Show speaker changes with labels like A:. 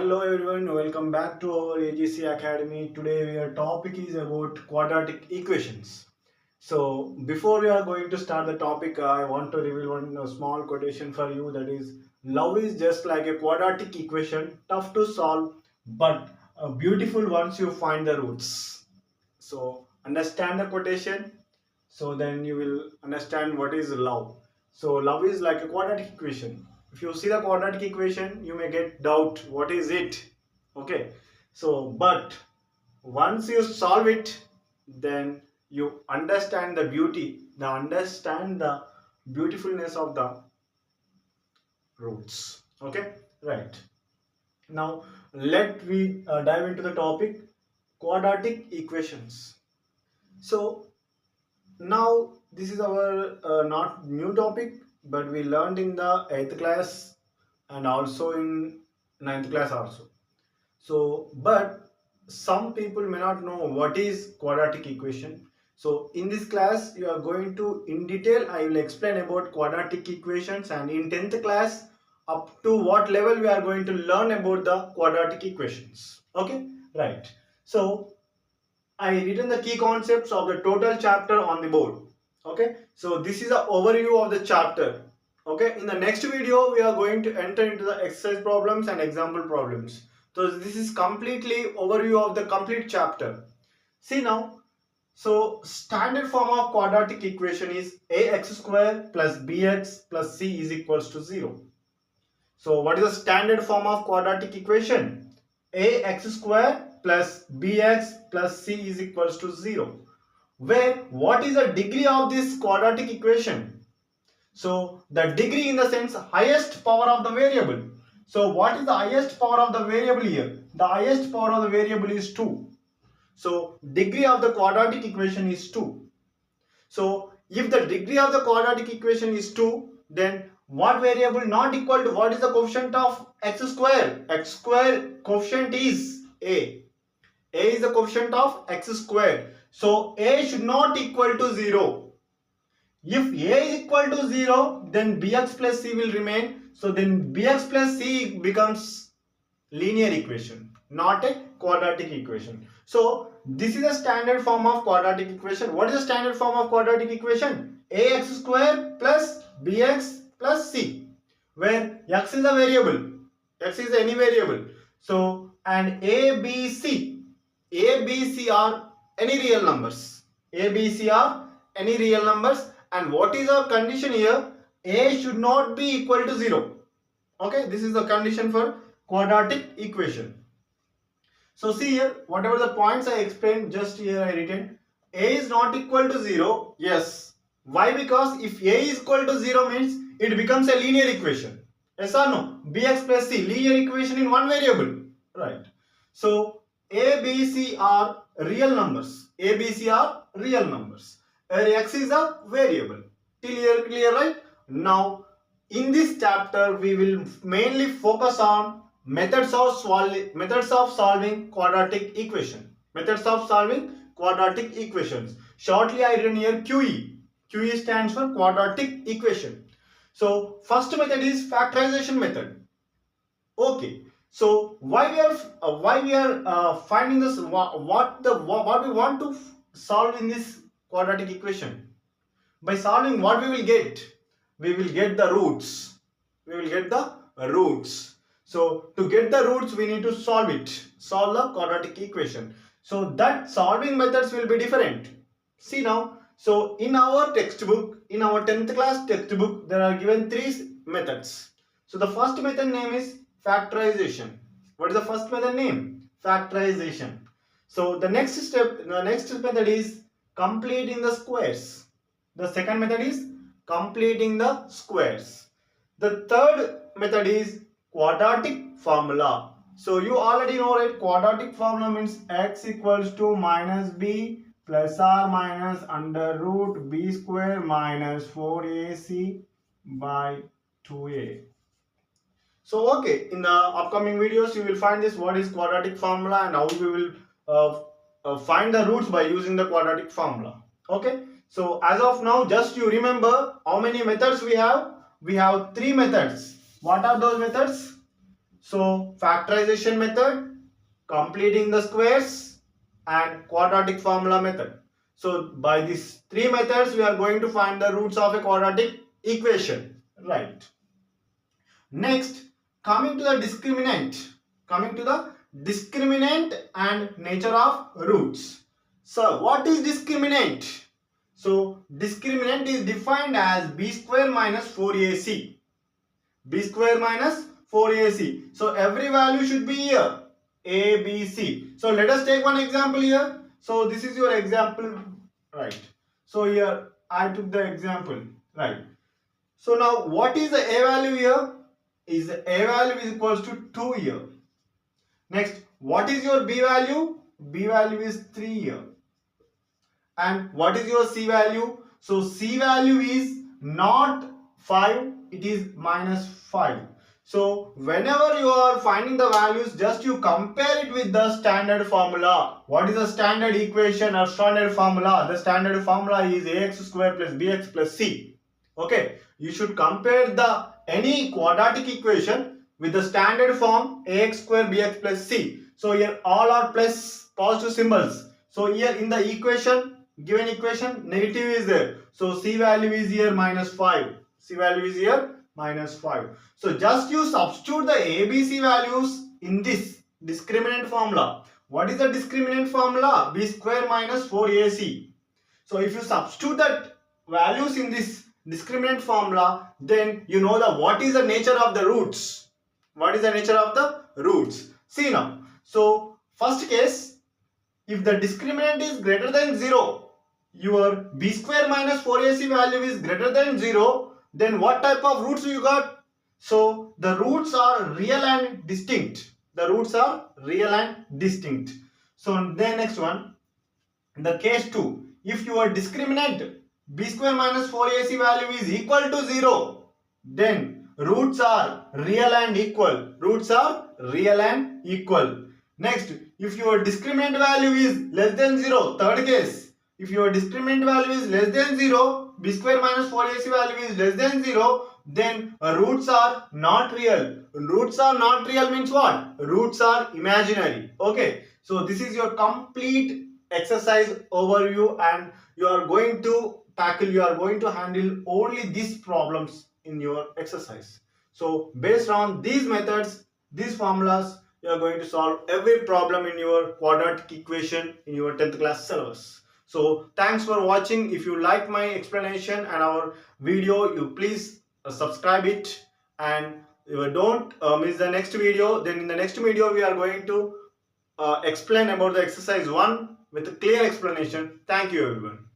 A: Hello everyone, welcome back to our AGC Academy. Today our topic is about quadratic equations. So before we are going to start the topic, I want to reveal one small quotation for you, that is, love is just like a quadratic equation, tough to solve but beautiful once you find the roots. So understand the quotation, so then you will understand what is love. So love is like a quadratic equation. If you see the quadratic equation, you may get doubt what is it. Okay, so but once you solve it, then you understand the beauty, the understand the beautifulness of the roots. Okay, right. Now let we dive into the topic, quadratic equations. So now this is our not new topic, but we learned in the 8th class and also in ninth class also. So but some people may not know what is quadratic equation. So in this class you are going to in detail I will explain about quadratic equations, and in 10th class up to what level we are going to learn about the quadratic equations. Okay, right. So I written the key concepts of the total chapter on the board. Okay, so this is an overview of the chapter. Okay, in the next video we are going to enter into the exercise problems and example problems. So this is completely overview of the complete chapter. See now, so standard form of quadratic equation is ax square plus bx plus c is equals to 0. So what is the standard form of quadratic equation? Ax square plus bx plus c is equals to 0. Where what is the degree of this quadratic equation? So the degree in the sense highest power of the variable. So what is the highest power of the variable here? The highest power of the variable is 2. So degree of the quadratic equation is 2. So if the degree of the quadratic equation is 2, then what variable not equal to what is the coefficient of x square? X square coefficient is a. A is the coefficient of x square. So a should not equal to 0. If a is equal to 0, then bx plus c will remain. So then bx plus c becomes linear equation, not a quadratic equation. So this is a standard form of quadratic equation. What is the standard form of quadratic equation? Ax square plus bx plus c, where x is a variable, x is any variable. So and a, b, c are any real numbers. A, b, c are any real numbers. And what is our condition here? A should not be equal to 0. Okay, this is the condition for quadratic equation. So see here, whatever the points I explained, just here I written a is not equal to 0. Yes. Why? Because if a is equal to 0 means it becomes a linear equation. Yes or no? Bx plus c, linear equation in one variable. Right. So a, b, c are real numbers. A, b, c are real numbers. X is a variable. Clear, right? Now in this chapter we will mainly focus on methods of solving quadratic equation. Methods of solving quadratic equations. Shortly I written here QE. QE stands for quadratic equation. So first method is factorization method. Okay. So why we are finding this, what we want to solve in this quadratic equation? By solving, what we will get? We will get the roots. We will get the roots. So to get the roots, we need to solve it. Solve the quadratic equation. So that solving methods will be different. See now. So in our textbook, in our 10th class textbook, there are given 3 methods. So the first method name is factorization. What is the first method name? Factorization. So the next method is completing the squares. The second method is completing the squares. The third method is quadratic formula. So you already know, right? Quadratic formula means x equals to minus b plus or minus under root b square minus 4ac by 2a. So okay, in the upcoming videos you will find this, what is quadratic formula and how we will find the roots by using the quadratic formula. Okay. So as of now, just you remember how many methods we have. We have 3 methods. What are those methods? So factorization method, completing the squares, and quadratic formula method. So by these three methods we are going to find the roots of a quadratic equation, right? Next, coming to the discriminant and nature of roots. So what is discriminant? So discriminant is defined as b square minus 4ac. b square minus 4ac. So every value should be here. A, B, C. So let us take one example here. So this is your example, right? So here I took the example, right? So now what is the A value here? Is A value is equals to 2 here. Next, what is your B value? B value is 3 here. And what is your C value? So C value is not 5, it is minus 5. So whenever you are finding the values, just you compare it with the standard formula. What is the standard equation or standard formula? The standard formula is ax square plus bx plus c. Okay, you should compare the any quadratic equation with the standard form ax square bx plus c. So here all are plus positive symbols. So here in the equation, given equation, negative is there. So c value is here minus 5. C value is here minus 5. So just you substitute the ABC values in this discriminant formula. What is the discriminant formula? B square minus 4AC. So if you substitute that values in this discriminant formula, then you know the what is the nature of the roots. What is the nature of the roots? See now. So first case, if the discriminant is greater than 0, your b square minus 4ac value is greater than 0, then what type of roots you got? So the roots are real and distinct. The roots are real and distinct. So then next one, in the case 2, if your discriminant b square minus 4ac value is equal to 0, then roots are real and equal. Roots are real and equal. Next, if your discriminant value is less than 0, third case, if your discriminant value is less than 0, b square minus 4ac value is less than 0, then roots are not real. Roots are not real means what? Roots are imaginary. Okay. So this is your complete exercise overview, and you are going to handle only these problems in your exercise. So based on these methods, these formulas, you are going to solve every problem in your quadratic equation in your 10th class syllabus. So thanks for watching. If you like my explanation and our video, you please subscribe it, and you don't miss the next video. Then in the next video we are going to explain about the exercise 1 with a clear explanation. Thank you everyone.